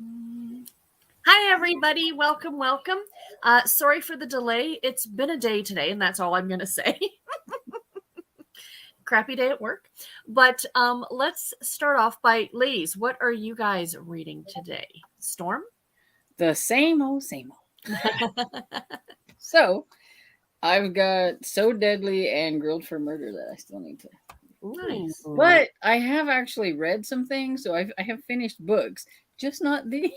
Hi, everybody. Welcome, welcome. Sorry for the delay. It's been a day today, and that's all I'm going to say. Crappy day at work. But let's start off by, ladies, what are you guys reading today? Storm? The same old, same old. So, I've got So Deadly and Grilled for Murder that I still need to. Nice. But I have actually read some things, so I have finished books, just not these.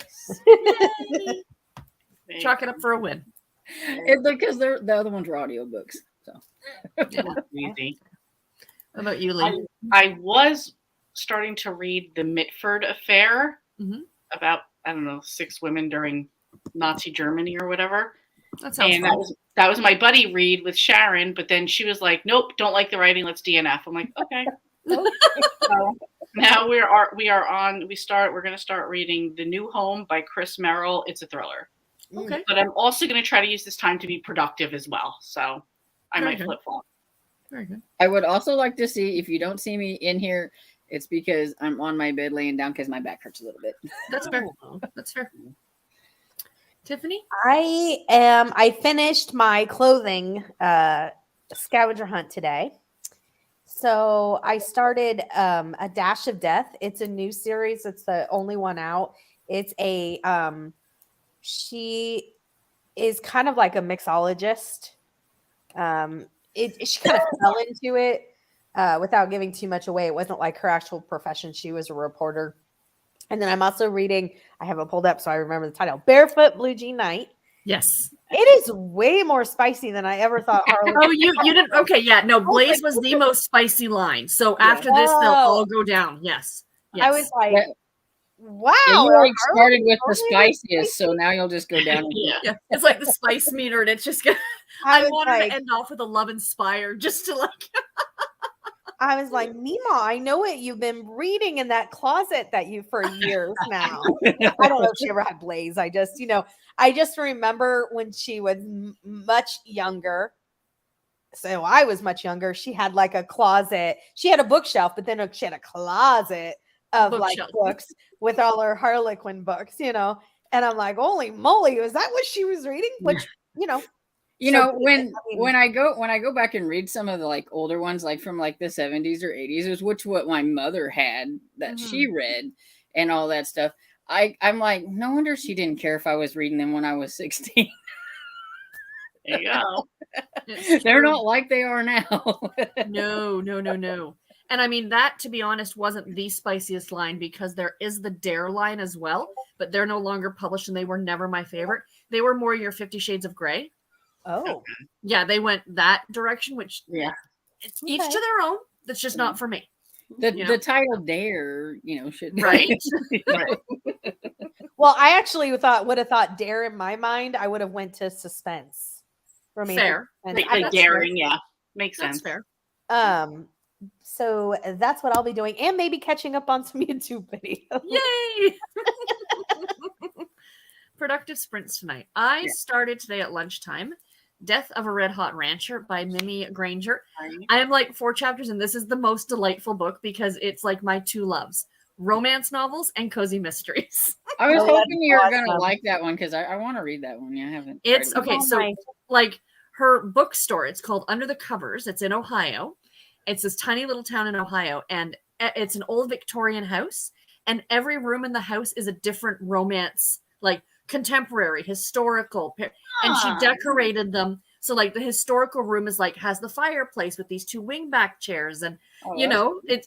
Yay! Chalk it up for a win. Because the other ones were audiobooks. So, Yeah. Easy. How about you, Lee? I was starting to read The Mitford Affair Mhm. about, I don't know, 6 women during Nazi Germany or whatever. That sounds And fun. that was my buddy read with Sharon, but then she was like, "Nope, don't like the writing. Let's DNF." I'm like, "Okay." So now we're going to start reading The New Home by Chris Merrill. It's a thriller. Okay. But I'm also going to try to use this time to be productive as well. So I Very might good. flip-flop. Very good. I would also like to see if you don't see me in here, it's because I'm on my bed laying down because my back hurts a little bit. That's fair. That's fair. Tiffany? I finished my clothing scavenger hunt today. So I started A Dash of Death. It's a new series. It's the only one out. It's she is kind of like a mixologist. She kind of fell into it without giving too much away. It wasn't like her actual profession. She was a reporter. And then I'm also reading, I have it pulled up so I remember the title, Barefoot Blue Jean Night. Yes. It is way more spicy than I ever thought Harley. Oh, you didn't? Okay, yeah. No, Blaze was the most spicy line. So after this, they'll all go down. Yes. Yes. I was like, wow. Yeah, you like started with the Harley spiciest, so now you'll just go down. Yeah. It's like the spice meter, and it's just gonna. I wanted to end off with a Love Inspired just to like. I was like, Mima, I know it. You've been reading in that closet that you for years now. I don't know if she ever had Blaze. I just remember when she was much younger. So I was much younger. She had like a closet. She had a bookshelf, but then she had a closet of like books with all her Harlequin books, And I'm like, holy moly, was that what she was reading? Which, when I go back and read some of the like older ones, like from like the 70s or 80s, is what my mother had that she read and all that stuff. I'm like, no wonder she didn't care if I was reading them when I was 16. There you go. They're not like they are now. No. And I mean, that, to be honest, wasn't the spiciest line because there is the Dare line as well, but they're no longer published and they were never my favorite. They were more your 50 Shades of Grey. Oh. Yeah, they went that direction, which, it's each to their own. That's just not for me. The title Dare, should right. Right. Well, I actually would have thought Dare in my mind. I would have went to suspense. Fair. Like daring, yeah. Makes sense. Fair. So that's what I'll be doing, and maybe catching up on some YouTube videos. Yay! Productive sprints tonight. I started today at lunchtime. Death of a Red Hot Rancher by Mimi Granger. I am like 4 chapters, and this is the most delightful book because it's like my 2 loves: romance novels and cozy mysteries. I was hoping you were going to like that one because I want to read that one. Yeah, I haven't. It's okay. So, like her bookstore, it's called Under the Covers. It's in Ohio. It's this tiny little town in Ohio, and it's an old Victorian house. And every room in the house is a different romance, like contemporary, historical, and she decorated them. So like the historical room is like has the fireplace with these 2 wingback chairs, and it's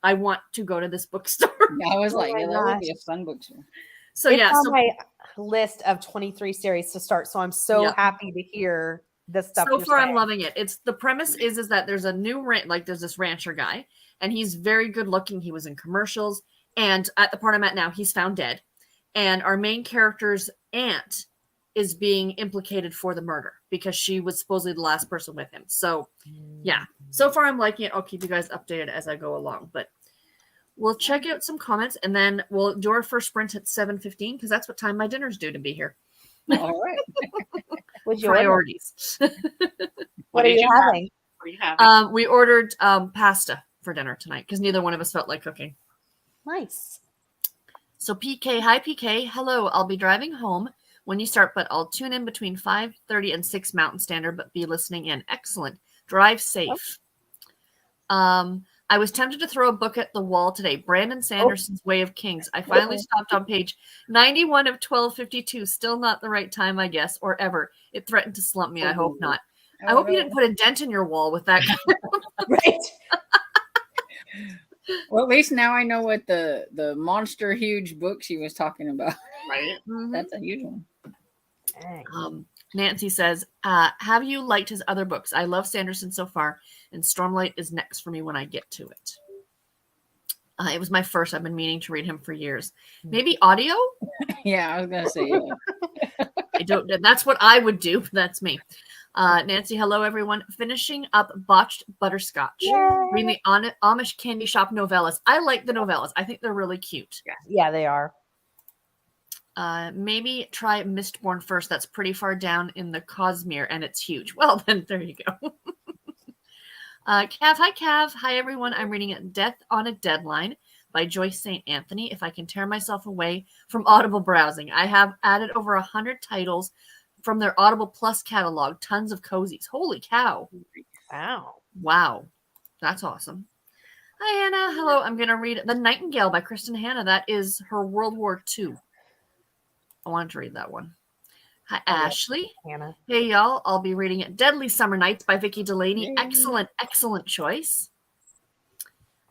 I want to go to this bookstore. I was like, that would be a fun bookstore. So it's on my list of 23 series to start. So I'm so happy to hear this stuff. So far, I'm loving it. It's the premise is that there's a new there's this rancher guy, and he's very good looking. He was in commercials, and at the part I'm at now, he's found dead. And our main character's aunt is being implicated for the murder because she was supposedly the last person with him. So, yeah. So far, I'm liking it. I'll keep you guys updated as I go along. But we'll check out some comments, and then we'll do our first sprint at 7:15 because that's what time my dinner's due to be here. All right. Priorities. What are you having? What are you having? We ordered pasta for dinner tonight because neither one of us felt like cooking. Nice. So PK, hi PK, hello. I'll be driving home when you start, but I'll tune in between 5:30 and 6 Mountain Standard, but be listening in. Excellent. Drive safe. I was tempted to throw a book at the wall today. Brandon Sanderson's Way of Kings. I finally stopped on page 91 of 1252. Still not the right time, I guess, or ever. It threatened to slump me. I hope not. I hope you didn't put a dent in your wall with that. Right. Well, at least now I know what the monster huge book she was talking about. Right. That's a huge one. Nancy says, have you liked his other books? I love Sanderson so far, and Stormlight is next for me when I get to it. It was my first. I've been meaning to read him for years. Maybe audio? Yeah, I was going to say, yeah. I don't. That's what I would do. That's me. Nancy, hello, everyone. Finishing up Botched Butterscotch. Yay. Reading the Amish Candy Shop novellas. I like the novellas. I think they're really cute. Yeah, they are. Maybe try Mistborn first. That's pretty far down in the Cosmere, and it's huge. Well, then there you go. Cav, hi Cav. Hi everyone. I'm reading Death on a Deadline by Joyce St. Anthony. If I can tear myself away from Audible browsing, I have added over 100 titles from their Audible Plus catalog. Tons of cozies. Holy cow. Wow. That's awesome. Hi Hannah. Hello. I'm going to read The Nightingale by Kristen Hanna. That is her World War II. I wanted to read that one. Hi, Ashley. Hannah. Hey, y'all. I'll be reading it. Deadly Summer Nights by Vicki Delaney. Yay. Excellent, excellent choice.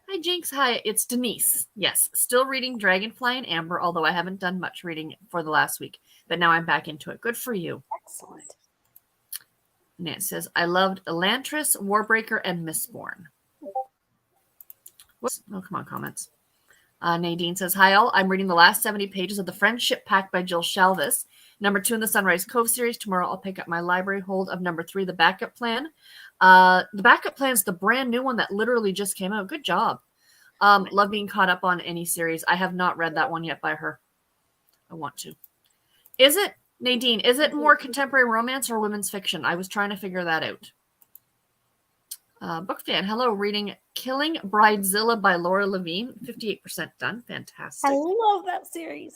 Hi, Jinx. Hi, it's Denise. Yes, still reading Dragonfly and Amber, although I haven't done much reading for the last week. But now I'm back into it. Good for you. Excellent. Nance says, I loved Elantris, Warbreaker, and Mistborn. Whoops. Oh, come on, comments. Nadine says, hi, all. I'm reading the last 70 pages of The Friendship Pact by Jill Shalvis. Number 2 in the Sunrise Cove series. Tomorrow I'll pick up my library hold of number 3, The Backup Plan. The Backup Plan is the brand new one that literally just came out. Good job. Love being caught up on any series. I have not read that one yet by her. I want to. Is it, Nadine, is it more contemporary romance or women's fiction? I was trying to figure that out. Book fan, hello, reading Killing Bridezilla by Laura Levine. 58% done. Fantastic. I love that series.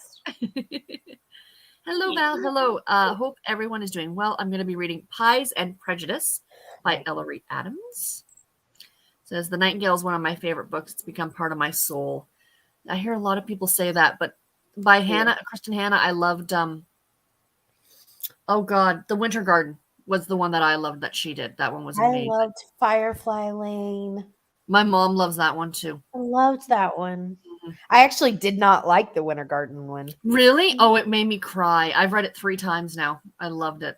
Hello, Val. Hello. Hope everyone is doing well. I'm going to be reading Pies and Prejudice by Ellery Adams. Says The Nightingale is one of my favorite books. It's become part of my soul. I hear a lot of people say that, but by Kristen Hanna, I loved, The Winter Garden was the one that I loved that she did. That one was amazing. I loved Firefly Lane. My mom loves that one too. I loved that one. I actually did not like the Winter Garden one. Really? Oh, it made me cry. I've read it 3 times now. I loved it.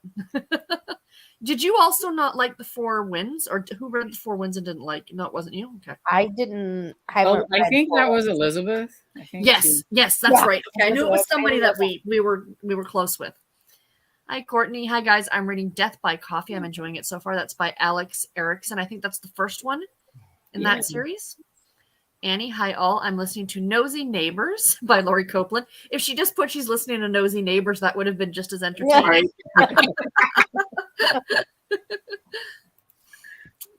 Did you also not like The Four Winds? Or who read The Four Winds and didn't like? No, it wasn't you? Okay. I didn't. I think that was Elizabeth. I think yes, that's right. Okay, I knew it was somebody that we were close with. Hi, Courtney. Hi, guys. I'm reading Death by Coffee. I'm enjoying it so far. That's by Alex Erickson. I think that's the first one in that series. Annie, hi, all. I'm listening to Nosy Neighbors by Lori Copeland. If she just put she's listening to Nosy Neighbors, that would have been just as entertaining.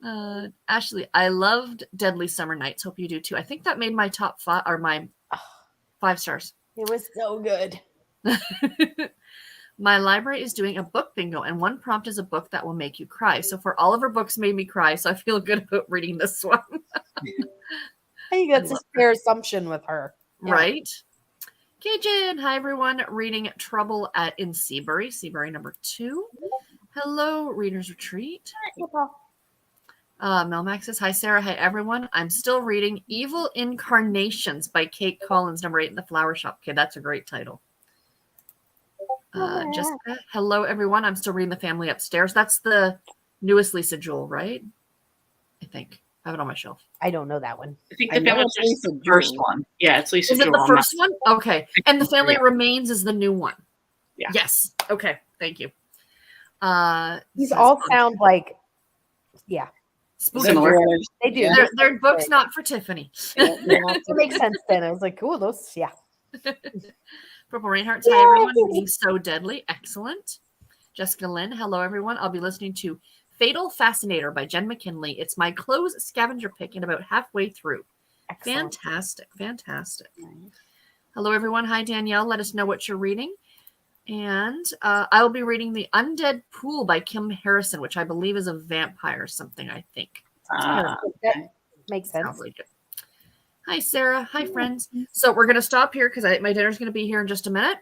Yeah. Ashley, I loved Deadly Summer Nights. Hope you do too. I think that made my top 5 or my 5 stars. It was so good. My library is doing a book bingo, and one prompt is a book that will make you cry. So for all of her books made me cry, so I feel good about reading this one. I think that's a fair assumption with her. Yeah. Right? Cajun, hi everyone. Reading Trouble in Seabury. Seabury number 2. Hello, Reader's Retreat. Melmax says, hi Sarah, hi everyone. I'm still reading Evil Incarnations by Kate Collins, number 8 in the Flower Shop. Okay, that's a great title. Jessica, hello everyone. I'm still reading The Family Upstairs. That's the newest Lisa Jewell, right? I think. I have it on my shelf. I don't know that one. I think The Family Upstairs is the first one. Yeah, it's Lisa Jewell. Is it the first one? Okay. And The Family Remains is the new one. Yeah. Yes. Okay. Thank you. These all sound like, similar. They do. They're books not for Tiffany. It makes sense then. I was like, cool, those, Purple Reinhardt, hi everyone. Being so deadly. Excellent. Jessica Lynn, hello everyone. I'll be listening to Fatal Fascinator by Jen McKinley. It's my close scavenger pick and about halfway through. Excellent. Fantastic. Hello, everyone. Hi, Danielle. Let us know what you're reading. And I will be reading The Undead Pool by Kim Harrison, which I believe is a vampire something, I think. Okay. Makes Sounds sense. really good. Hi, Sarah. Hi, friends. So we're going to stop here because my dinner's going to be here in just a minute.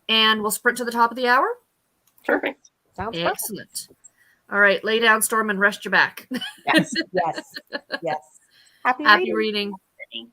And we'll sprint to the top of the hour. Perfect. Sounds perfect. Excellent. All right. Lay down, Storm, and rest your back. Yes. Yes. Yes. Happy Happy reading. reading.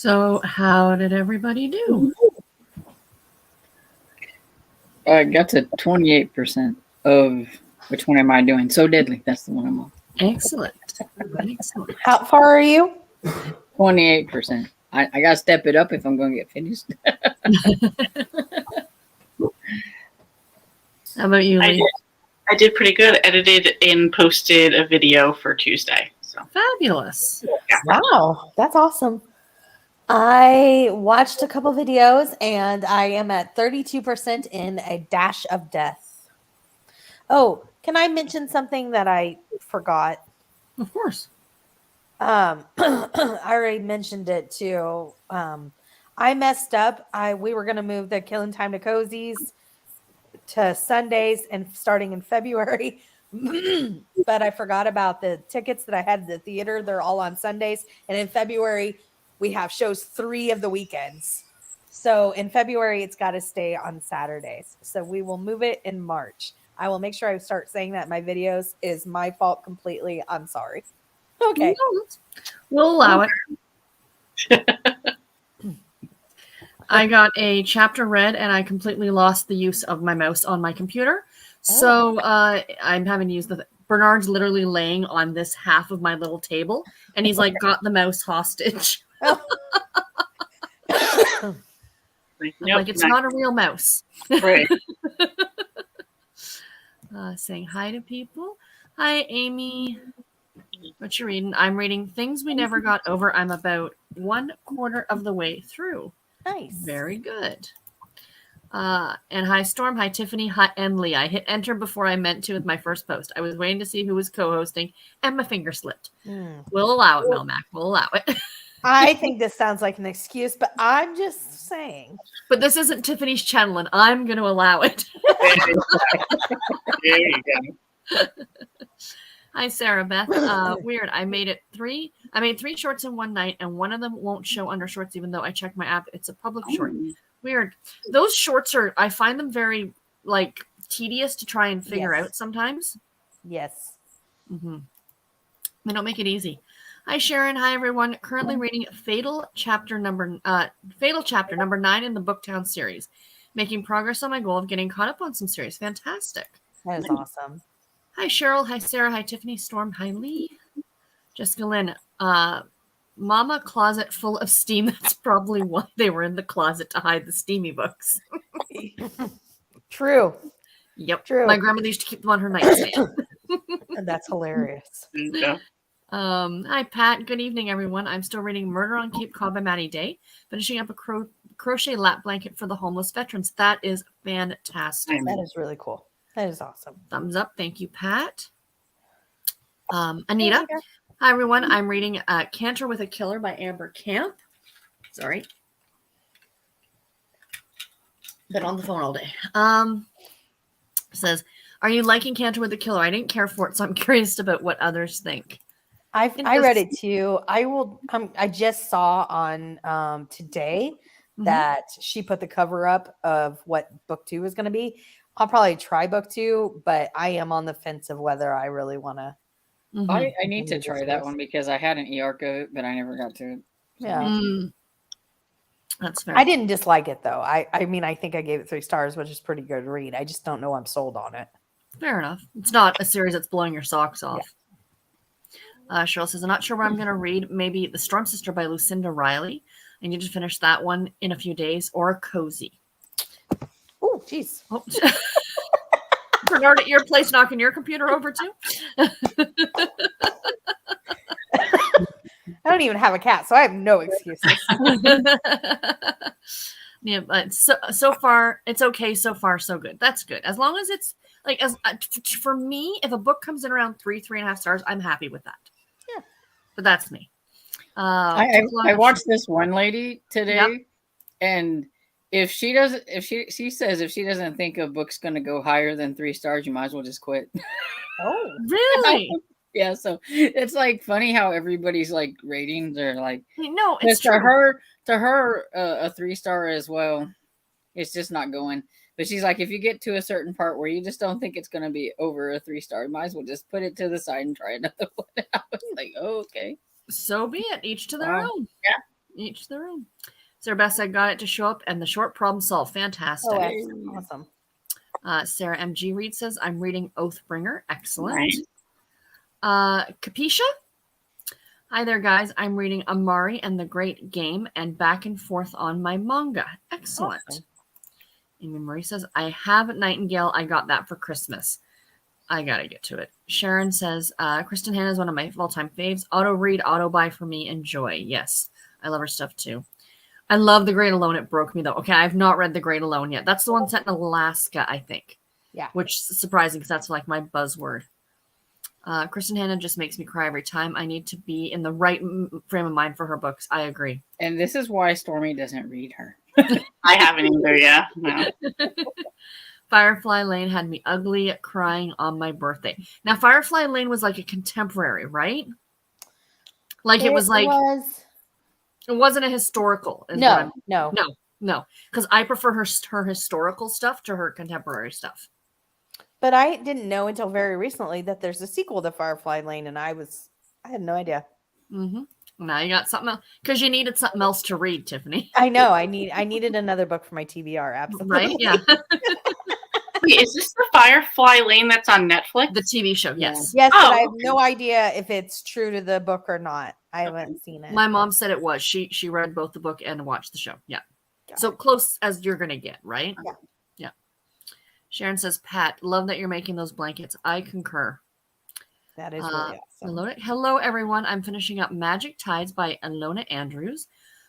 So, how did everybody do? I got to 28% of which one am I doing? So Deadly. That's the one I'm on. Excellent. Excellent. How far are you? 28%. I got to step it up if I'm going to get finished. How about you, Lee? I did pretty good. Edited and posted a video for Tuesday. So Fabulous. Wow, that's awesome. I watched a couple videos and I am at 32% in A Dash of Death. Oh, can I mention something that I forgot? Of course. I already mentioned it too. I messed up. We were gonna move the Killing Time to Cozies to Sundays and starting in February. But I forgot about the tickets that I had at the theater. They're all on Sundays. And in February, we have shows 3 of the weekends. So in February, it's got to stay on Saturdays. So we will move it in March. I will make sure I start saying that in my videos. Is my fault completely. I'm sorry. Okay. No, we'll allow it. I got a chapter read and I completely lost the use of my mouse on my computer. So I'm having to use Bernard's literally laying on this half of my little table and he's like got the mouse hostage. Nope, it's not a real mouse. right. Saying hi to people. Hi, Amy. What you reading? I'm reading Things We Never Got Over. I'm about 1/4 of the way through. Nice. Very good. And hi, Storm. Hi, Tiffany. Hi, and Lee. I hit enter before I meant to with my first post. I was waiting to see who was co-hosting, and my finger slipped. We'll allow it, Melmac. We'll allow it. I think this sounds like an excuse, but I'm just saying. But this isn't Tiffany's channel, and I'm going to allow it. There you go. Hi, Sarah Beth. Weird. I made 3 shorts in one night, and one of them won't show under shorts, even though I checked my app. It's a public short. Weird. Those shorts I find them very, tedious to try and figure out sometimes. Yes. Mm-hmm. They don't make it easy. Hi, Sharon. Hi, everyone. Currently reading Fatal Chapter number 9 in the Booktown series. Making progress on my goal of getting caught up on some series. Fantastic. That is awesome. Hi, Cheryl. Hi, Sarah. Hi, Tiffany. Storm. Hi, Lee. Jessica Lynn. Mama closet full of steam. That's probably why they were in the closet to hide the steamy books. True. Yep. True. My grandmother used to keep them on her nightstand. That's hilarious. Yeah. Hi, Pat. Good evening, everyone. I'm still reading Murder on Cape Cod by Maddie Day, finishing up a crochet lap blanket for the homeless veterans. That is fantastic. That is really cool. That is awesome. Thumbs up. Thank you, Pat. Anita. Hi, everyone. I'm reading Canter with a Killer by Amber Camp. Sorry. Been on the phone all day. Says, are you liking Canter with a Killer? I didn't care for it, so I'm curious about what others think. I read it too. I just saw on today that she put the cover up of what book 2 is going to be. I'll probably try book 2, but I am on the fence of whether I really want to. I need to try that one because I had an e-arc of it, but I never got to it. Yeah. That's fair. I didn't dislike it though. I mean, I think I gave it 3 stars, which is pretty good read. I just don't know I'm sold on it. Fair enough. It's not a series that's blowing your socks off. Yeah. Cheryl says, I'm not sure what I'm going to read. Maybe The Storm Sister by Lucinda Riley. I need to finish that one in a few days, or Cozy. Oh, jeez. Oh. Bernard, at your place knocking your computer over too? I don't even have a cat, so I have no excuses. Yeah, but so far it's okay. So far, so good. That's good. As long as it's for me, if a book comes in around 3.5 stars, I'm happy with that. Yeah, but that's me. I watched this one lady today, and if she doesn't think a book's going to go higher than 3 stars, you might as well just quit. Oh, really? Yeah, so it's funny how everybody's ratings are no, it's to her a 3-star as well. It's just not going. But she's like, if you get to a certain part where you just don't think it's going to be over a 3-star, you might as well just put it to the side and try another one. I was like, oh, okay. So be it. Each to their own. Each their own. Sarah Beth said, got it to show up, and the short problem solved. Fantastic. Oh, excellent. Awesome. Sarah MG Reed says, I'm reading Oathbringer. Excellent. Nice. Capisha? Hi there, guys. I'm reading Amari and the Great Game and back and forth on my manga. Excellent. Awesome. Amy Marie says, I have Nightingale. I got that for Christmas. I got to get to it. Sharon says, Kristen Hanna is one of my all-time faves. Auto read, auto buy for me. Enjoy. Yes. I love her stuff too. I love The Great Alone. It broke me though. Okay, I've not read The Great Alone yet. That's the one set in Alaska, I think. Yeah. Which is surprising because that's like my buzzword. Kristen Hanna just makes me cry every time. I need to be in the right frame of mind for her books. I agree. And this is why Stormy doesn't read her. I haven't either, yeah. No. Firefly Lane had me ugly crying on my birthday. Now, Firefly Lane was like a contemporary, right? Like it was like it wasn't a historical. No. Because I prefer her historical stuff to her contemporary stuff. But I didn't know until very recently that there's a sequel to Firefly Lane, and I had no idea. Mm-hmm. Now you got something else because you needed something else to read, Tiffany. I know. I needed another book for my TBR. Absolutely. Right? Yeah. Wait, is this the Firefly Lane that's on Netflix? The TV show, yes. Yes, Oh, but I have okay. no idea if it's true to the book or not. I haven't seen it. My mom said it was. She read both the book and watched the show. Yeah. Got So close as you're gonna get, right? Yeah. Yeah. Sharon says, Pat, love that you're making those blankets. I concur. That is really awesome. Hello, everyone. I'm finishing up Magic Tides by Alona Andrews.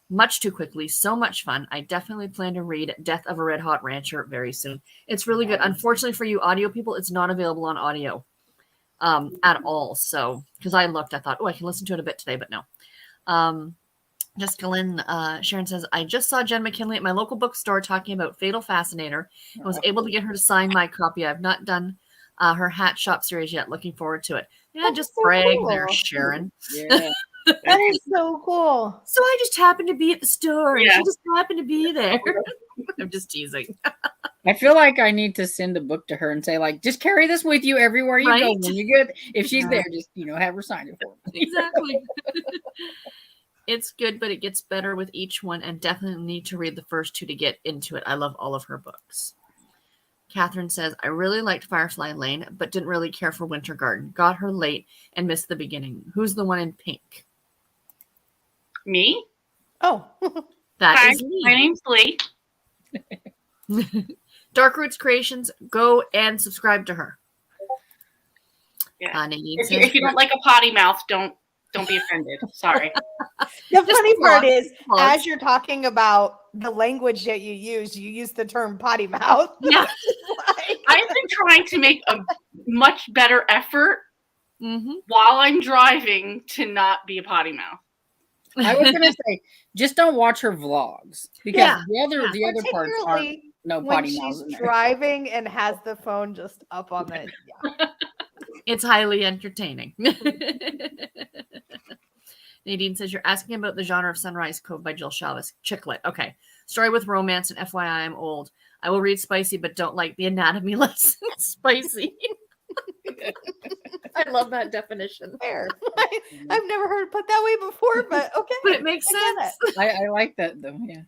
Much too quickly. So much fun. I definitely plan to read Death of a Red Hot Rancher very soon. It's really good. Unfortunately for you audio people, it's not available on audio at all. So, because I looked, I thought, oh, I can listen to it a bit today, but no. Jessica Lynn, Sharon says, I just saw Jen McKinley at my local bookstore talking about Fatal Fascinator and was able to get her to sign my copy. I've not done her Hat Shop series yet. Looking forward to it. Yeah, That's just so brag cool. there, Sharon. Yeah. That is so cool. So I just happened to be at the store. And Yeah. she just happened to be there. I'm just teasing. I feel like I need to send a book to her and say, like, just carry this with you everywhere you go. Right? When you get, if she's there, just, have her sign it for me. Exactly. It's good, but it gets better with each one, and definitely need to read the first two to get into it. I love all of her books. Catherine says, I really liked Firefly Lane, but didn't really care for Winter Garden. Got her late and missed the beginning. Who's the one in pink? Me? Oh, That Hi, is me. my name's Lee. Dark Roots Creations, go and subscribe to her. Yeah. Nadine If says, you don't like a potty mouth, don't be offended. Sorry. the funny part is, plugs. as you're talking about the language that you use the term potty mouth. Yeah. I've been trying to make a much better effort Mm-hmm. while I'm driving to not be a potty mouth. I was gonna say, just don't watch her vlogs because Yeah. the other parts aren't Particularly no when potty she's mouths in there. driving and has the phone just up on the. Yeah. It's highly entertaining. Nadine says, you're asking about the genre of Sunrise Cove by Jill Chavez. Chick lit. Okay. Story with romance, and FYI, I'm old. I will read spicy, but don't like the anatomy lesson spicy. I love that definition. Fair. I've never heard it put that way before, but okay. But it makes I get sense. I like that though. Yeah.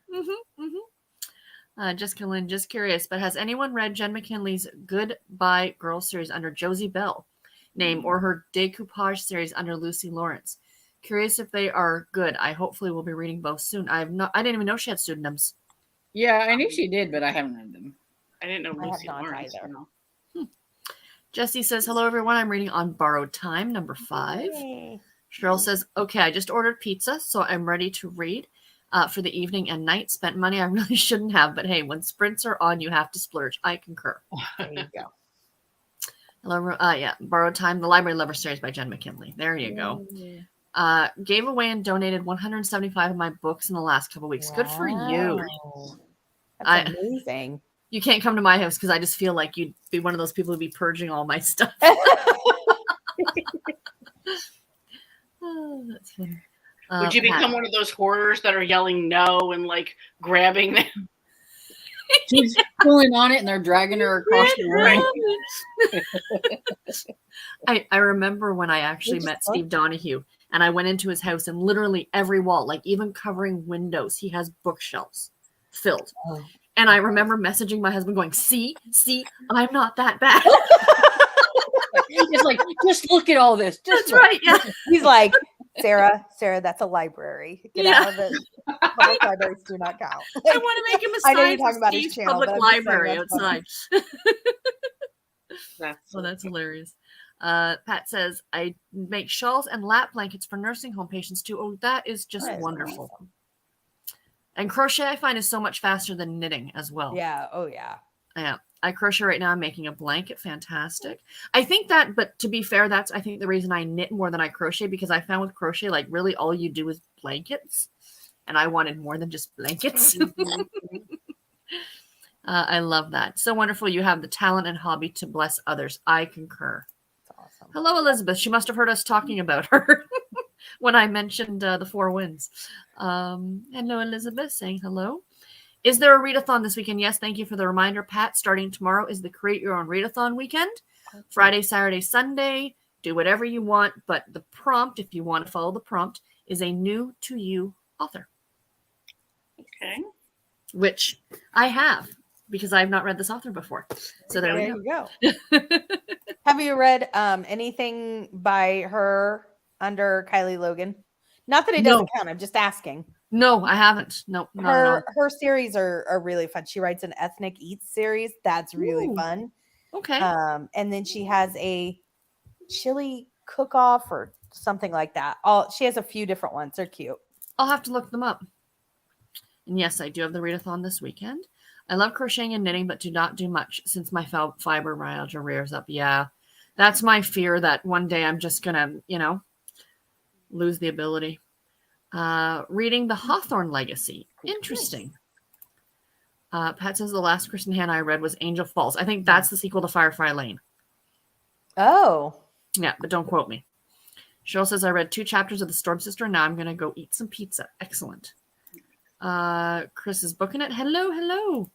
Jessica Lynn, just curious, but has anyone read Jen McKinley's Goodbye Girl series under Josie Bell name or her Decoupage series under Lucy Lawrence? Curious if they are good. I hopefully will be reading both soon. I didn't even know she had pseudonyms. Yeah, I knew she did, but I haven't read them. I didn't know I have Lucy not Lawrence. either. No. Jesse says, hello, everyone. I'm reading On Borrowed Time, number 5. Yay. Cheryl says, okay, I just ordered pizza, so I'm ready to read for the evening and night. Spent money I really shouldn't have, but hey, when sprints are on, you have to splurge. I concur. There you go. Hello, Borrowed Time, the Library Lover series by Jen McKinley. There you go. Gave away and donated 175 of my books in the last couple weeks. Good for you. Wow. That's amazing. You can't come to my house because I just feel like you'd be one of those people who'd be purging all my stuff. Oh, that's funny. Would you become one of those hoarders that are yelling no and like grabbing them? She's pulling on it and they're dragging her across the room. I remember when I actually Which met is fun. Steve Donahue, And I went into his house and literally every wall, like even covering windows, he has bookshelves filled. Oh. And I remember messaging my husband going, see, I'm not that bad. It's like, just look at all this. Just That's look. right. Yeah. He's like, Sarah, that's a library. Get Yeah. out of it. Public libraries do not count. I want to make him a I know sign you're for talking about his Steve's channel, public but I'm just saying library that's funny. outside. That's Well, that's hilarious. Pat says, I make shawls and lap blankets for nursing home patients too. Oh, that is just That is wonderful. awesome. And crochet, I find, is so much faster than knitting as well. Yeah. Oh, yeah. Yeah. I crochet right now. I'm making a blanket. Fantastic. I think that, but to be fair, that's, I think, the reason I knit more than I crochet, because I found with crochet, like, really all you do is blankets. And I wanted more than just blankets. I love that. So wonderful. You have the talent and hobby to bless others. I concur. That's awesome. Hello, Elizabeth. She must have heard us talking about her when I mentioned the 4 Winds. Hello, Elizabeth, saying hello. Is there a readathon this weekend? Yes, thank you for the reminder, Pat. Starting tomorrow is the Create Your Own Readathon weekend. Friday, Saturday, Sunday. Do whatever you want, but the prompt, if you want to follow the prompt, is a new to you author. okay. Which I have, because I've not read this author before. So there we you go. Have you read anything by her under Kylie Logan? Not that it doesn't count. I'm just asking. No, I haven't. No, Her series are really fun. She writes an ethnic eats series that's really Ooh. fun. Okay. And then she has a chili cook-off or something like that. She has a few different ones. They're cute. I'll have to look them up. And yes, I do have the readathon this weekend. I love crocheting and knitting, but do not do much since my fibromyalgia rears up. Yeah, that's my fear, that one day I'm just going to, lose the ability. Reading The Hawthorne Legacy. Interesting. Pat says the last Kristen Hanna I read was Angel Falls. I think that's the sequel to Firefly Lane. Oh. Yeah, but don't quote me. Cheryl says I read 2 chapters of The Storm Sister. Now I'm going to go eat some pizza. Excellent. Chris is booking it. Hello.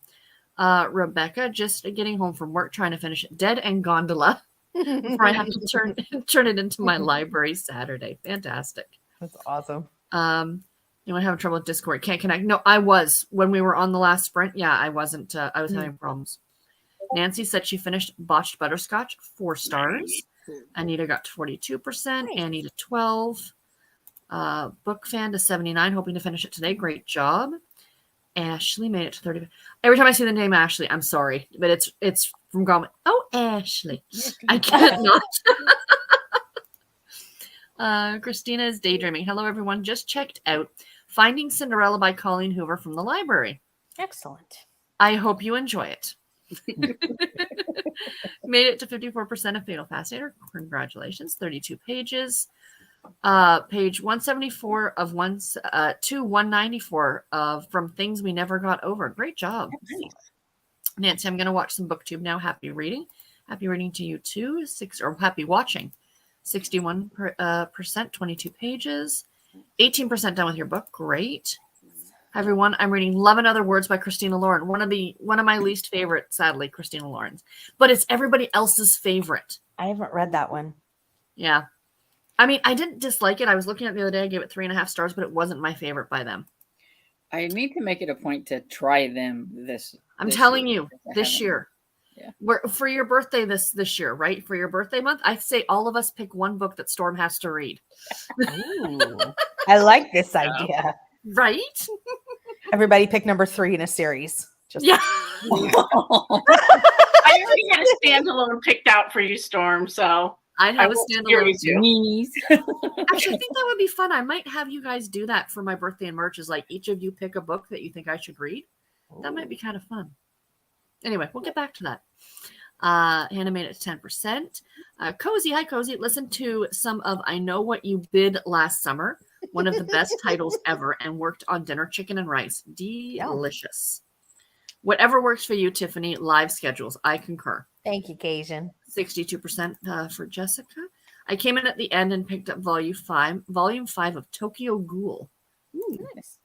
Rebecca, just getting home from work, trying to finish Dead and Gondola before I have to turn it into my library Saturday. Fantastic. That's awesome. Anyone having trouble with Discord? Can't connect. No, I was when we were on the last sprint. Yeah, I wasn't. I was having problems. Nancy said she finished Botched Butterscotch, 4 stars. Anita got to 42%. Nice. Annie to 12. Book fan to 79, hoping to finish it today. Great job. Ashley made it to 30. Every time I see the name Ashley, I'm sorry, but it's from Goblin. Oh, Ashley. I can't not. Christina is daydreaming. Hello, everyone. Just checked out Finding Cinderella by Colleen Hoover from the library. Excellent. I hope you enjoy it. Made it to 54% of Fatal Fascinator. Congratulations. 32 pages. Page 174 of 194 of From Things We Never Got Over. Great job. Nice. Nancy, I'm going to watch some booktube now. Happy reading. Happy reading to you too. Happy watching. 61%, 22 pages. 18% done with your book. Great. Hi, everyone. I'm reading Love and Other Words by Christina Lauren. One of my least favorite, sadly, Christina Lauren's. But it's everybody else's favorite. I haven't read that one. Yeah. I mean, I didn't dislike it. I was looking at it the other day. I gave it 3.5 stars, but it wasn't my favorite by them. I need to make it a point to try them I'm telling year, you, this year. Yeah. For your birthday this year, right? For your birthday month, I say all of us pick one book that Storm has to read. Ooh, I like this idea. Right? Everybody pick number 3 in a series. Yeah. I already had a standalone picked out for you, Storm, so I'd have a will steer standalone. you to. Actually, I think that would be fun. I might have you guys do that for my birthday and merch. Is like each of you pick a book that you think I should read. That might be kind of fun. Anyway, we'll get back to that. Hannah made it to 10%. Cozy, hi Cozy. Listen to some of I Know What You Bid Last Summer. One of the best titles ever, and worked on dinner chicken and rice. Delicious. Whatever works for you, Tiffany. Live schedules. I concur. Thank you, Cajun. 62% for Jessica. I came in at the end and picked up volume 5 of Tokyo Ghoul. Ooh. Nice.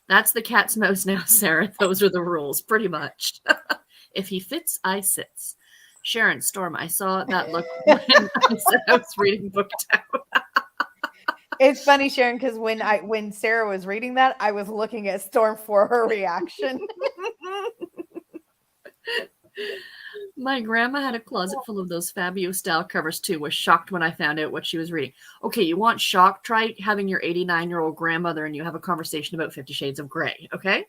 That's the cat's mouse now, Sarah. Those are the rules, pretty much. If he fits, I sits. Sharon, Storm, I saw that look when I said I was reading Booked Out. It's funny, Sharon, because when Sarah was reading that, I was looking at Storm for her reaction. My grandma had a closet full of those Fabio style covers too. Was shocked when I found out what she was reading. Okay, you want shock? Try having your 89-year-old grandmother and you have a conversation about 50 Shades of Grey, okay?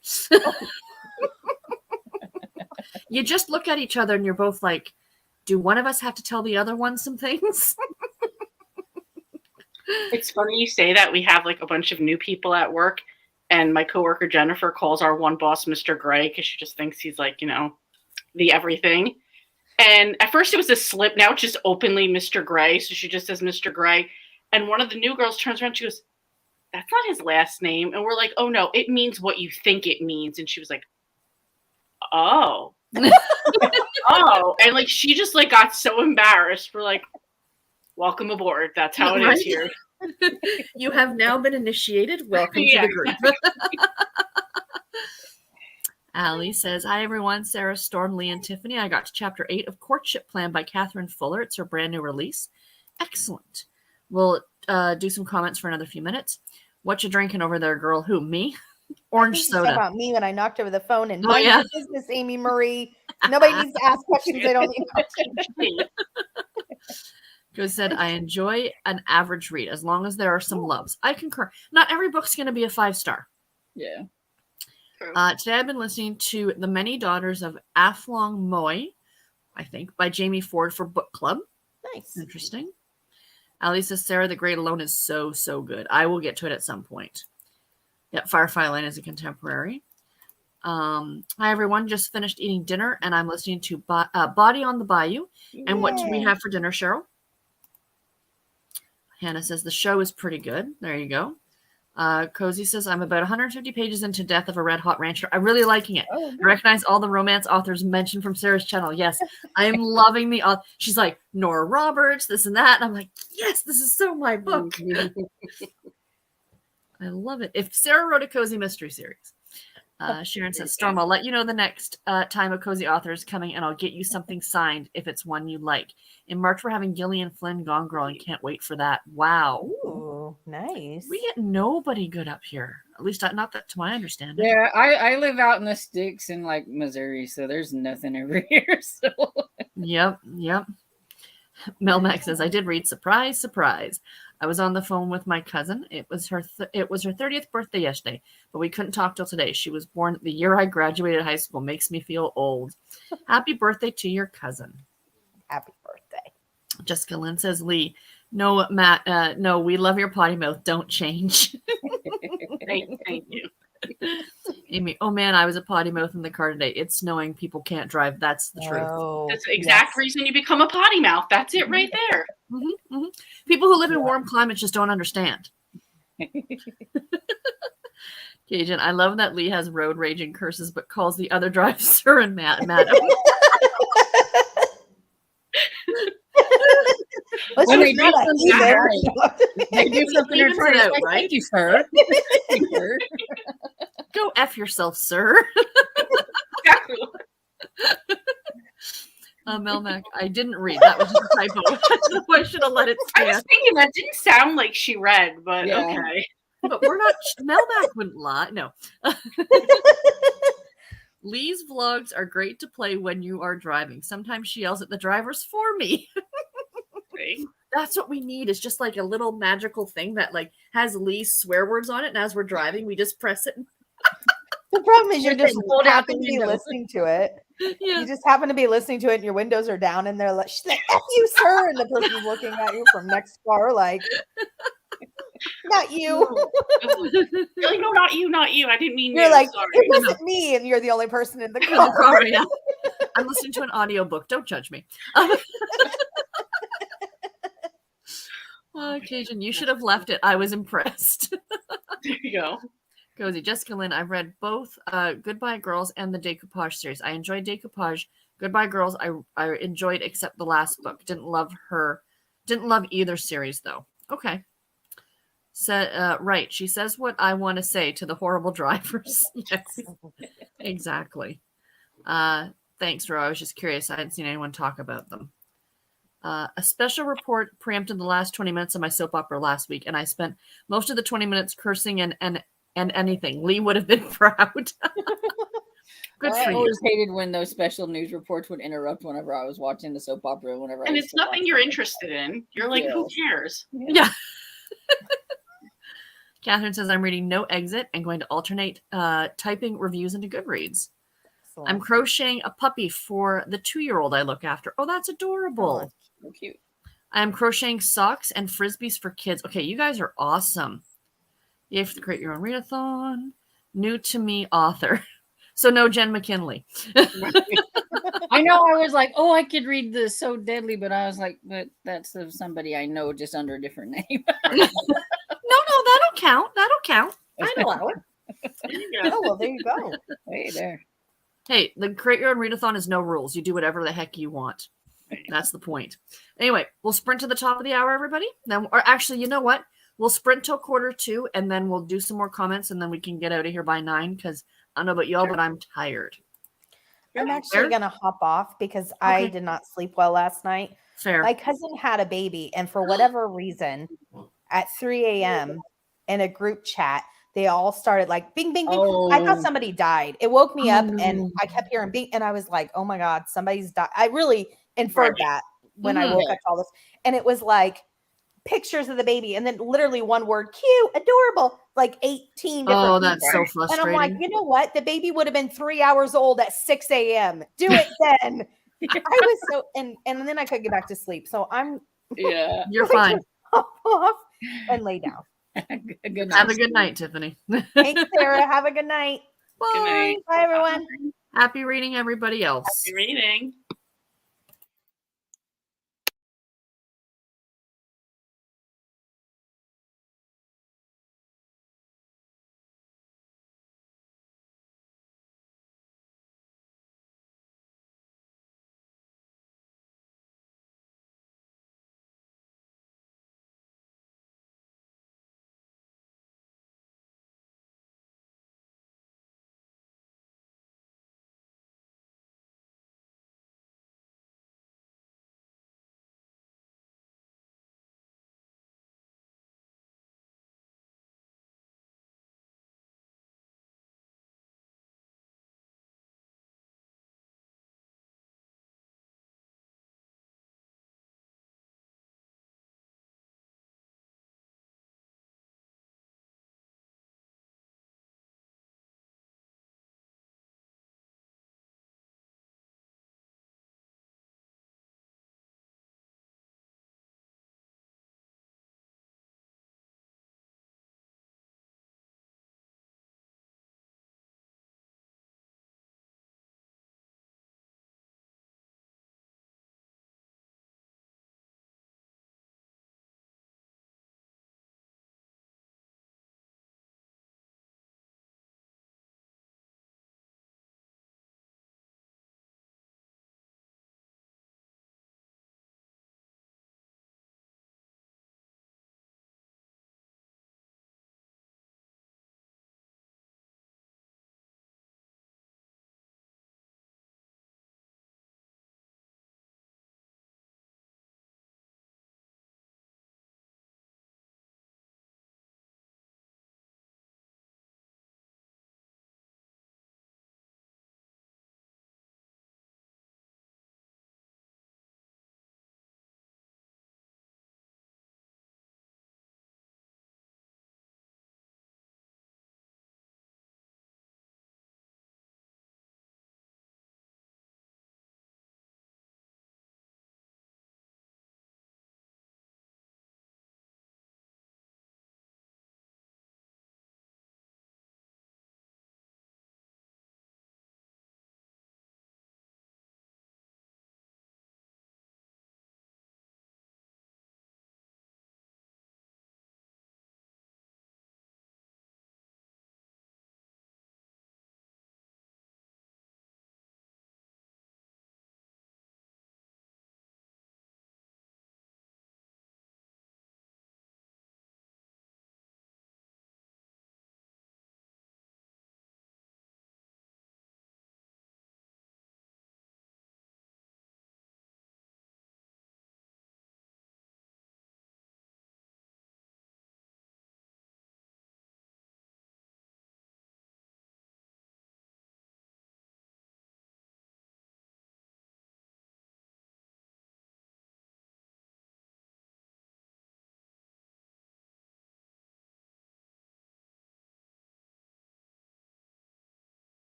You just look at each other and you're both like, do one of us have to tell the other one some things? It's funny you say that. We have like a bunch of new people at work, and my coworker Jennifer calls our one boss Mr. Gray because she just thinks he's like, the everything. And at first it was a slip. Now it's just openly Mr. Gray. So she just says Mr. Gray. And one of the new girls turns around and she goes, that's not his last name. And we're like, oh no, it means what you think it means. And she was like, oh. Oh. And like she just like got so embarrassed. We're like, welcome aboard. That's how it is here. You have now been initiated. Welcome to the group. Allie says, hi everyone, Sarah, Storm, Lee, and Tiffany. I got to chapter 8 of Courtship Plan by Catherine Fuller. It's her brand new release. Excellent. We'll do some comments for another few minutes. What you drinking over there, girl? Who, me? Orange soda. About me when I knocked over the phone and mind your business, Amy Marie. Nobody needs to ask questions they don't need. Goes said, I enjoy an average read as long as there are some loves. I concur. Not every book's going to be a 5-star. Yeah. Today I've been listening to The Many Daughters of Athlong Moy, I think, by Jamie Ford for book club. Nice. Interesting. Ali says, Sarah the Great Alone is so, so good. I will get to it at some point. Yeah, Firefly Lane is a contemporary. Hi, everyone. Just finished eating dinner, and I'm listening to Body on the Bayou. And what do we have for dinner, Cheryl? Hannah says, the show is pretty good. There you go. Cozy says, I'm about 150 pages into Death of a Red Hot Rancher. I'm really liking it. Oh, I recognize all the romance authors mentioned from Sarah's channel. Yes, I am loving the she's like, Nora Roberts, this and that. And I'm like, yes, this is so my book. I love it. If Sarah wrote a cozy mystery series. Sharon says, Storm, I'll let you know the next time a cozy author is coming, and I'll get you something signed if it's one you like. In March, we're having Gillian Flynn Gone Girl, and can't wait for that. Wow. Ooh, nice. We get nobody good up here. At least not that to my understanding. Yeah, I live out in the sticks in like Missouri, so there's nothing over here. So Yep. Melmac says, I did read Surprise, Surprise. I was on the phone with my cousin. It was her 30th birthday yesterday, but we couldn't talk till today. She was born the year I graduated high school. Makes me feel old. Happy birthday to your cousin. Happy birthday. Jessica Lynn says, Lee, no, Matt, no, we love your potty mouth. Don't change. Thank you. Amy, oh man, I was a potty mouth in the car today. It's snowing. People can't drive. That's the truth. That's the exact reason you become a potty mouth. That's it right there. Mm-hmm, mm-hmm. People who live in warm climates just don't understand. Cajun, I love that Lee has road raging curses, but calls the other drivers sir and madam. When they do something right, they do something right. Thank you, sir. Go F yourself, sir. Exactly. Melmac, I didn't read. That was just a typo. I should have let it stand. I was thinking that didn't sound like she read, but okay. But we're not. Melmac wouldn't lie. No. Lee's vlogs are great to play when you are driving. Sometimes she yells at the drivers for me. That's what we need. Is just like a little magical thing that like has Lee's swear words on it, and as we're driving, we just press it. The problem is you're just happen to be listening to it. Yeah. You just happen to be listening to it, and your windows are down, and they're like, "She's like, F you, sir," and the person's looking at you from next car, like, "Not you." You're like, no, not you, not you. I didn't mean you're you. like, Sorry. it wasn't me, and you're the only person in the car. Yeah. I'm listening to an audiobook. Don't judge me. Cajun, you should have left it. I was impressed. There you go. Cozy. Jessica Lynn, I've read both Goodbye Girls and the Decoupage series. I enjoyed Decoupage. Goodbye Girls, I enjoyed except the last book. Didn't love either series though. Okay. Right. She says what I want to say to the horrible drivers. Yes. Exactly. Thanks, Ro. I was just curious. I hadn't seen anyone talk about them. A special report preempted the last 20 minutes of my soap opera last week, and I spent most of the 20 minutes cursing and anything. Lee would have been proud. Good I for you. always hated when those special news reports would interrupt whenever I was watching the soap opera. Whenever And I it's nothing you're interested in. You're like, who cares? Yeah. Catherine says, I'm reading No Exit and going to alternate typing reviews into Goodreads. Excellent. I'm crocheting a puppy for the 2-year-old I look after. Oh, that's adorable. So cute. I'm crocheting socks and frisbees for kids. Okay, you guys are awesome. You have to create your own readathon. New to me author. So no Jen McKinley. I know. I was like, oh, I could read the So Deadly, but I was like, but that's of somebody I know, just under a different name. No, that'll count. That'll count. I'd allow it. Oh, well, there you go. Hey there. Hey, the create your own readathon is no rules. You do whatever the heck you want. That's the point. Anyway, we'll sprint to the top of the hour, everybody. Then, or actually, you know what? We'll sprint till 1:45, and then we'll do some more comments, and then we can get out of here by 9. Because I don't know about y'all, but I'm tired. I'm actually going to hop off because I did not sleep well last night. Fair. My cousin had a baby, and for whatever reason, at 3 a.m. in a group chat, they all started like bing, bing, bing. Oh. I thought somebody died. It woke me up, and I kept hearing bing, and I was like, oh my God, somebody's died. I really inferred that when I woke up to all this. And it was like pictures of the baby, and then literally one word, cute, adorable, like 18 different Oh, that's people. so frustrating. And I'm like, you know what? The baby would have been 3 hours old at 6 a.m. Do it then. I was so, and then I couldn't get back to sleep. So I'm, you're fine. Hop off and lay down. Good Have a good night, Tiffany. Thanks, Sarah. Have a good night. Bye. Good night. Bye, everyone. Happy reading, everybody else. Happy reading.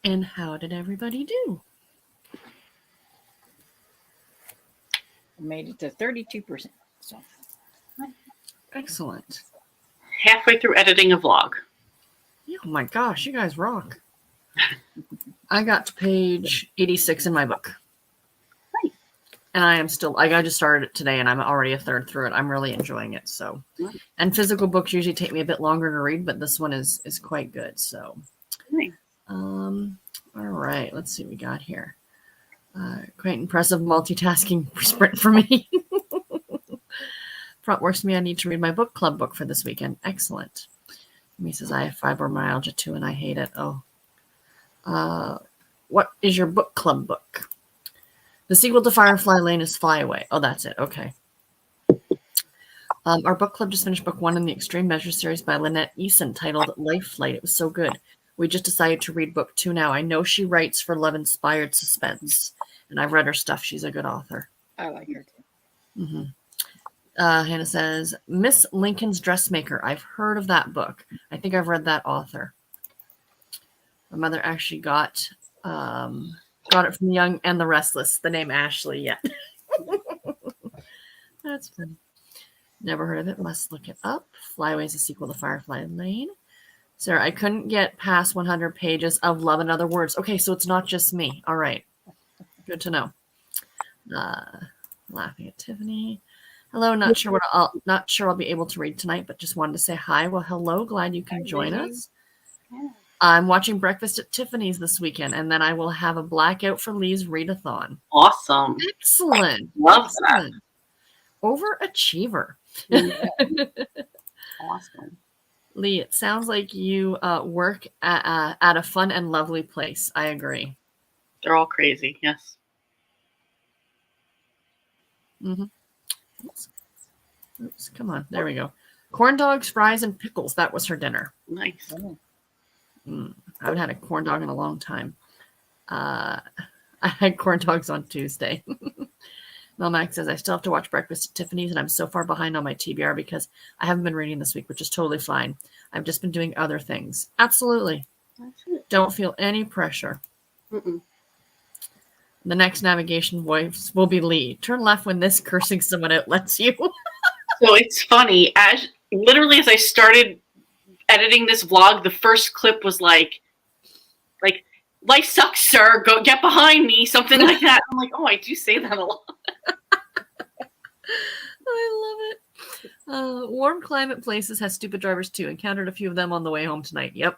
And how did everybody do? Made it to 32%. So Excellent. Halfway through editing a vlog. Oh my gosh, you guys rock. I got to page 86 in my book. Nice. And I am still, like, I just started it today and I'm already a third through it. I'm really enjoying it. So, and physical books usually take me a bit longer to read, but this one is quite good. So, Nice. all right, let's see what we got here. Quite impressive multitasking sprint for me. Front works for me. I need to read my book club book for this weekend. Excellent. Me says I have fibromyalgia too, and I hate it. Oh, what is your book club book? The sequel to Firefly Lane is Fly Away. Oh, that's it. Okay. Our book club just finished book 1 in the Extreme Measures series by Lynette Eason, titled Life Flight. It was so good. We just decided to read book 2 now. I know she writes for Love Inspired Suspense, and I've read her stuff. She's a good author. I like her too. Mm-hmm. Hannah says, Miss Lincoln's Dressmaker. I've heard of that book. I think I've read that author. My mother actually got it from Young and the Restless, the name Ashley. Yeah. That's funny. Never heard of it. Must look it up. Flyway is a sequel to Firefly Lane. Sarah, I couldn't get past 100 pages of Love and Other Words. Okay, so it's not just me. All right. Good to know. Laughing at Tiffany. Hello, not sure I'll be able to read tonight, but just wanted to say hi. Well, hello, glad you can join us. Yeah. I'm watching Breakfast at Tiffany's this weekend, and then I will have a blackout for Lee's readathon. Awesome. Excellent. Love Excellent. Overachiever. Yeah. Awesome. Lee, it sounds like you work at a fun and lovely place. I agree. They're all crazy. Yes. Mm-hmm. Oops, come on. There we go. Corn dogs, fries, and pickles. That was her dinner. Nice. I haven't had a corn dog in a long time. I had corn dogs on Tuesday. Melmac says, I still have to watch Breakfast at Tiffany's, and I'm so far behind on my TBR because I haven't been reading this week, which is totally fine. I've just been doing other things. Absolutely. Don't feel any pressure. Mm-mm. The next navigation voice will be Lee. Turn left when this cursing someone out lets you. So it's funny. As I started editing this vlog, the first clip was like life sucks, sir. Go get behind me, something like that. I'm like, oh, I do say that a lot. I love it. Warm climate places has stupid drivers too. Encountered a few of them on the way home tonight. Yep.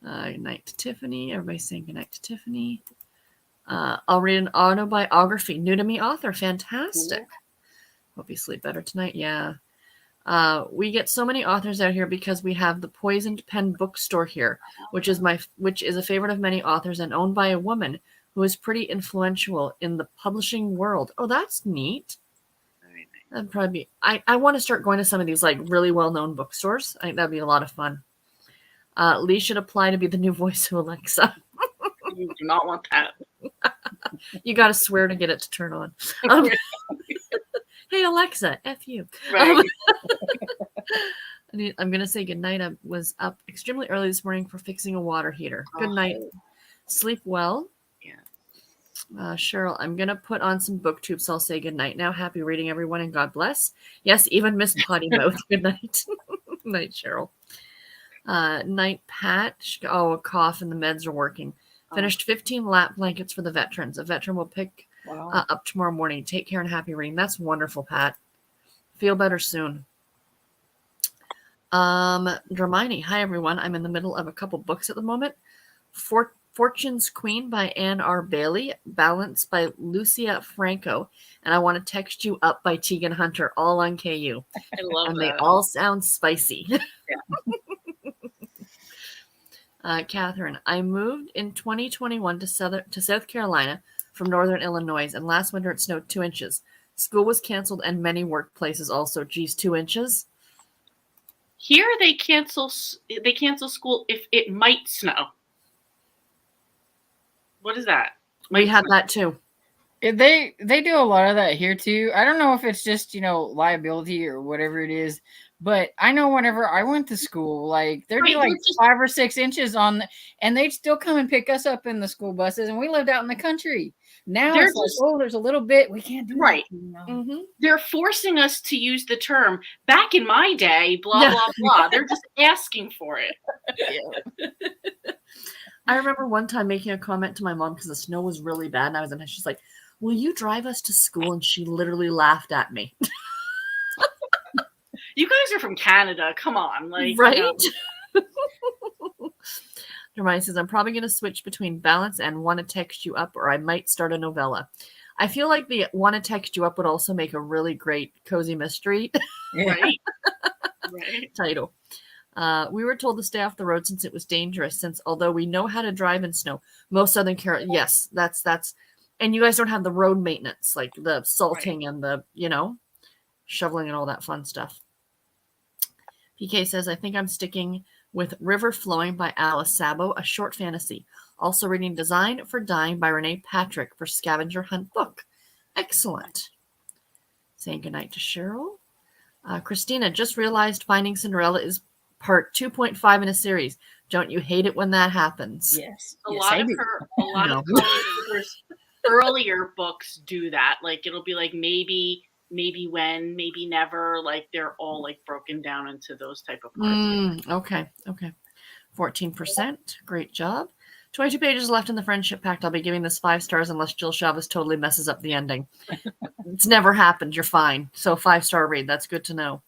Good night to Tiffany. Everybody's saying good night to Tiffany. I'll read an autobiography. New to me author. Fantastic. Hope you sleep better tonight. Yeah. We get so many authors out here because we have the Poisoned Pen bookstore here, which is a favorite of many authors and owned by a woman who is pretty influential in the publishing world. Oh, that's neat. That'd probably be. I want to start going to some of these like really well-known bookstores. I think that'd be a lot of fun. Lee should apply to be the new voice of Alexa. You do not want that. You got to swear to get it to turn on. Hey, Alexa, F you. Right. I'm going to say goodnight. I was up extremely early this morning for fixing a water heater. Good night. Sleep well. Yeah. Cheryl, I'm going to put on some booktube, so I'll say goodnight now. Happy reading, everyone, and God bless. Yes, even Miss Potty Mouth. Good night. Night, Cheryl. Night, Pat. A cough and the meds are working. Finished 15 lap blankets for the veterans. A veteran will pick up tomorrow morning. Take care and happy reading. That's wonderful, Pat. Feel better soon. Dramini. Hi, everyone. I'm in the middle of a couple books at the moment. Fortune's Queen by Anne R. Bailey. Balance by Lucia Franco. And I Want to Text You Up by Tegan Hunter. All on KU. I love and that. They all sound spicy. Yeah. Catherine, I moved in 2021 to South Carolina from Northern Illinois, and last winter it snowed 2 inches. School was canceled, and many workplaces also. Geez, 2 inches. Here they cancel school if it might snow. What is that? We had that too. They do a lot of that here too. I don't know if it's just liability or whatever it is, But I know whenever I went to school, like there'd be Right, like 5 or 6 inches on, and they'd still come and pick us up in the school buses, and we lived out in the country. Now They're it's like, just oh, there's a little bit. We can't do right. that. You know? Mm-hmm. They're forcing us to use the term back in my day, blah, Yeah. blah, blah. They're just asking for it. Yeah. I remember one time making a comment to my mom because the snow was really bad, and I was in. She's like, "Will you drive us to school?" And she literally laughed at me. You guys are from Canada. Come on. Like, Right? you know. Hermione says, "I'm probably going to switch between balance and want to text you up, or I might start a novella." I feel like the want to text you up would also make a really great cozy mystery Yeah. Right. Right. title. We were told to stay off the road since it was dangerous. Since although we know how to drive in snow, most Southern Carolina, yes, that's, and you guys don't have the road maintenance like the salting and the shoveling and all that fun stuff. PK says, "I think I'm sticking with River Flowing by Alice Sabo, a short fantasy. Also reading Design for Dying by Renee Patrick for Scavenger Hunt book. Excellent." Saying goodnight to Cheryl. Christina, just realized Finding Cinderella is part 2.5 in a series. Don't you hate it when that happens? Yes. A Yes, lot I of do. No. Colleen Hoover's earlier books do that. Like it'll be like maybe when, maybe never. Like they're all like broken down into those type of parts. Okay. 14%. Great job. 22 pages left in the Friendship Pact. I'll be giving this 5 stars unless Jill Chavez totally messes up the ending. It's never happened. You're fine. So 5-star read. That's good to know.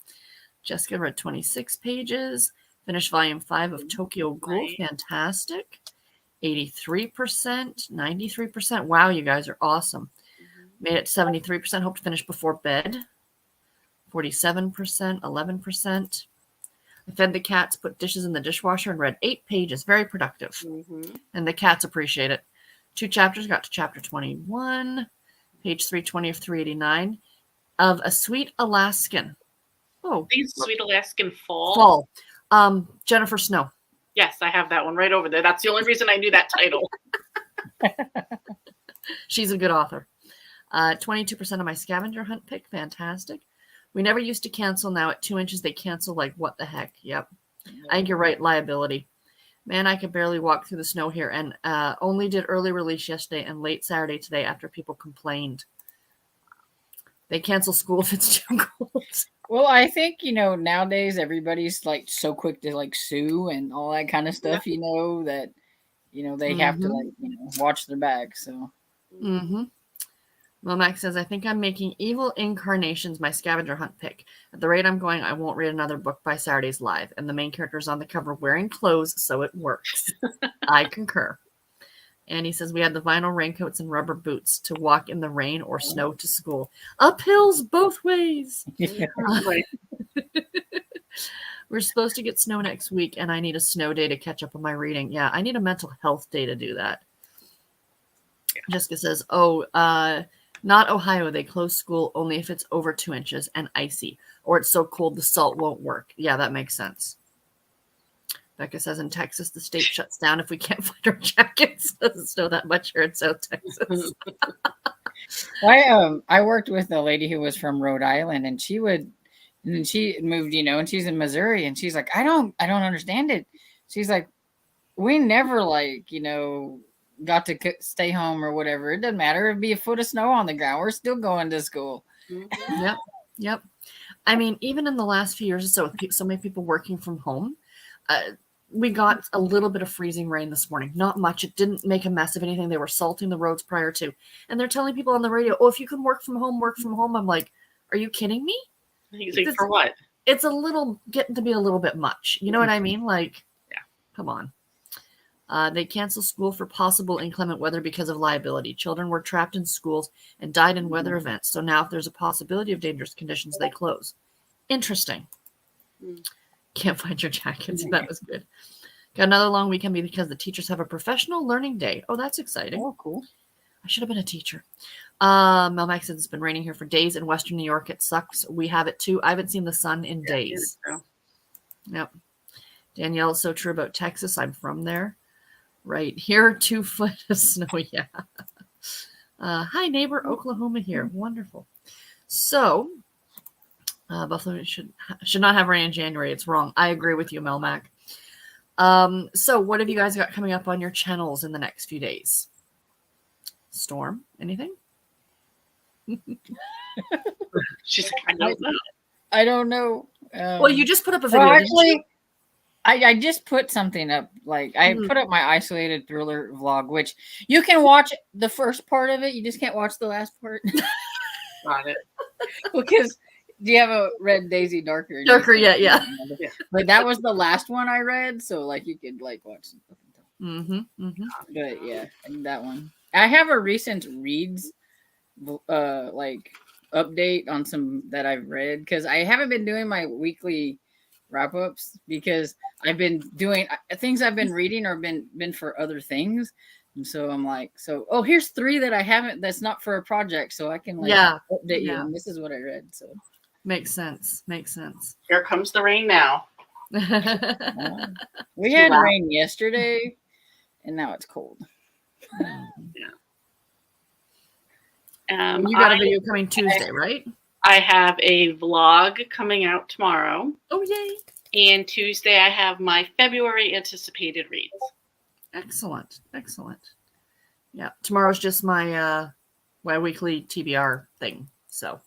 Jessica read 26 pages. Finished volume 5 of Tokyo Ghoul. Right. Fantastic. 83%, 93%. Wow, you guys are awesome. Made it 73%. Hope to finish before bed. 47%, 11%. I fed the cats, put dishes in the dishwasher, and read 8 pages. Very productive. Mm-hmm. And the cats appreciate it. 2 chapters, got to chapter 21, page 320 of 389, of A Sweet Alaskan. Oh, I think it's Sweet Alaskan Fall. Jennifer Snow. Yes, I have that one right over there. That's the only reason I knew that title. She's a good author. 22% of my scavenger hunt pick. Fantastic. We never used to cancel. Now at 2 inches, they cancel like what the heck. Yep. I think you're right. Liability. Man, I could barely walk through the snow here, and only did early release yesterday and late Saturday today after people complained. They cancel school if it's too cold. Well, I think, nowadays everybody's like so quick to like sue and all that kind of stuff, that, they have to like, watch their back. So, Mm-hmm. Momac says, "I think I'm making Evil Incarnations my scavenger hunt pick. At the rate I'm going, I won't read another book by Saturday's Live. And the main character is on the cover wearing clothes, so it works." I concur. And he says, "We had the vinyl raincoats and rubber boots to walk in the rain or snow to school. Up hills both ways." Right. We're supposed to get snow next week, and I need a snow day to catch up on my reading. Yeah, I need a mental health day to do that. Jessica says, "Not Ohio. They close school only if it's over 2 inches and icy, or it's so cold the salt won't work." Yeah, that makes sense. Becca says, "In Texas, the state shuts down if we can't find our jackets." Doesn't snow that much here in South Texas. I worked with a lady who was from Rhode Island, and she moved, and she's in Missouri, and she's like, I don't understand it. She's like, we never got to stay home or whatever. It doesn't matter. It'd be a foot of snow on the ground. We're still going to school. Mm-hmm. Yep. I mean, even in the last few years or so, with so many people working from home, we got a little bit of freezing rain this morning. Not much. It didn't make a mess of anything. They were salting the roads prior to. And they're telling people on the radio, "Oh, if you can work from home, work from home." I'm like, are you kidding me? He's like, for what? It's getting to be a little bit much. You know what I mean? Like, yeah. Come on. They canceled school for possible inclement weather because of liability. Children were trapped in schools and died in weather events. So now if there's a possibility of dangerous conditions, they close. Interesting. Can't find your jackets. That was good. Got another long weekend because the teachers have a professional learning day. Oh, that's exciting. Oh, cool. I should have been a teacher. Mel Max says, "It's been raining here for days in Western New York. It sucks. We have it too. I haven't seen the sun in days." Yep. Danielle, so true about Texas. I'm from there. Right here, 2 foot of snow. Yeah. Hi, neighbor, Oklahoma here. Wonderful. So, Buffalo should not have rain in January. It's wrong. I agree with you, Melmac. So what have you guys got coming up on your channels in the next few days? Storm, anything? She's like, I don't know. I don't know. Well, you just put up a video. Well, didn't you? actually, I just put something up. Like I Mhm. put up my isolated thriller vlog, which you can watch the first part of it. You just can't watch the last part Got it. because do you have a read Daisy Darker? Darker yet, yeah. But that was the last one I read, so like you could like watch some stuff. But yeah, and that one. I have a recent reads like update on some that I've read because I haven't been doing my weekly wrap ups because I've been doing things I've been reading or been for other things. And so I'm like, oh, here's 3 that I haven't that's not for a project, so I can like update you. And this is what I read. So makes sense. Makes sense. Here comes the rain now. We had rain yesterday and now it's cold. You got a video coming Tuesday, right? I have a vlog coming out tomorrow. Oh, yay. And Tuesday I have my February anticipated reads. Excellent. Excellent. Yeah. Tomorrow's just my weekly TBR thing. So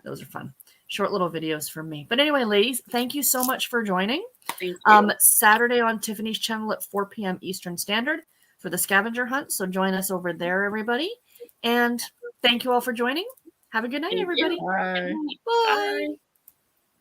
those are fun. Short little videos from me. But anyway, ladies, thank you so much for joining. Thank you. Saturday on Tiffany's channel at 4 p.m. Eastern Standard for the scavenger hunt. So join us over there, everybody. And thank you all for joining. Have a good night, everybody. Bye. Bye.